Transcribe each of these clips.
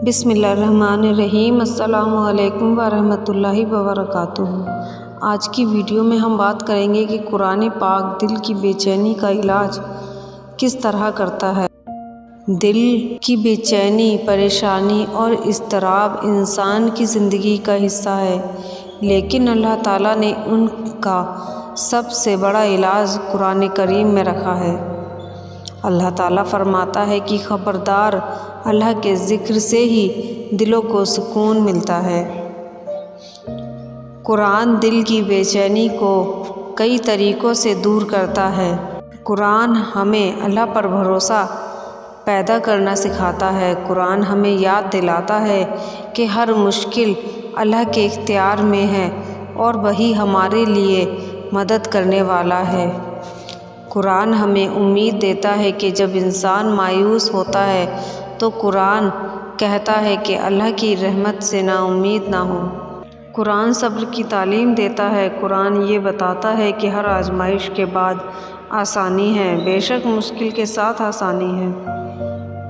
بسم اللہ الرحمن الرحیم۔ السلام علیکم ورحمۃ اللہ وبرکاتہ۔ آج کی ویڈیو میں ہم بات کریں گے کہ قرآن پاک دل کی بے چینی کا علاج کس طرح کرتا ہے۔ دل کی بے چینی، پریشانی اور اضطراب انسان کی زندگی کا حصہ ہے، لیکن اللہ تعالیٰ نے ان کا سب سے بڑا علاج قرآن کریم میں رکھا ہے۔ اللہ تعالیٰ فرماتا ہے کہ خبردار، اللہ کے ذکر سے ہی دلوں کو سکون ملتا ہے۔ قرآن دل کی بے چینی کو کئی طریقوں سے دور کرتا ہے۔ قرآن ہمیں اللہ پر بھروسہ پیدا کرنا سکھاتا ہے۔ قرآن ہمیں یاد دلاتا ہے کہ ہر مشکل اللہ کے اختیار میں ہے اور وہی ہمارے لیے مدد کرنے والا ہے۔ قرآن ہمیں امید دیتا ہے کہ جب انسان مایوس ہوتا ہے تو قرآن کہتا ہے کہ اللہ کی رحمت سے نا امید نہ ہو۔ قرآن صبر کی تعلیم دیتا ہے۔ قرآن یہ بتاتا ہے کہ ہر آزمائش کے بعد آسانی ہے، بے شک مشکل کے ساتھ آسانی ہے۔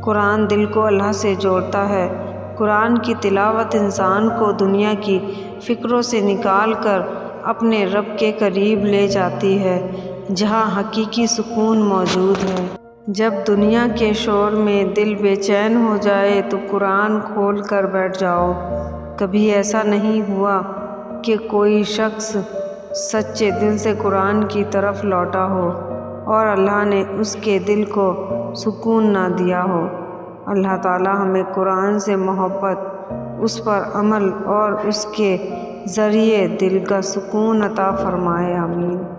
قرآن دل کو اللہ سے جوڑتا ہے۔ قرآن کی تلاوت انسان کو دنیا کی فکروں سے نکال کر اپنے رب کے قریب لے جاتی ہے، جہاں حقیقی سکون موجود ہے۔ جب دنیا کے شور میں دل بے چین ہو جائے تو قرآن کھول کر بیٹھ جاؤ۔ کبھی ایسا نہیں ہوا کہ کوئی شخص سچے دل سے قرآن کی طرف لوٹا ہو اور اللہ نے اس کے دل کو سکون نہ دیا ہو۔ اللہ تعالیٰ ہمیں قرآن سے محبت، اس پر عمل اور اس کے ذریعے دل کا سکون عطا فرمائے۔ آمین۔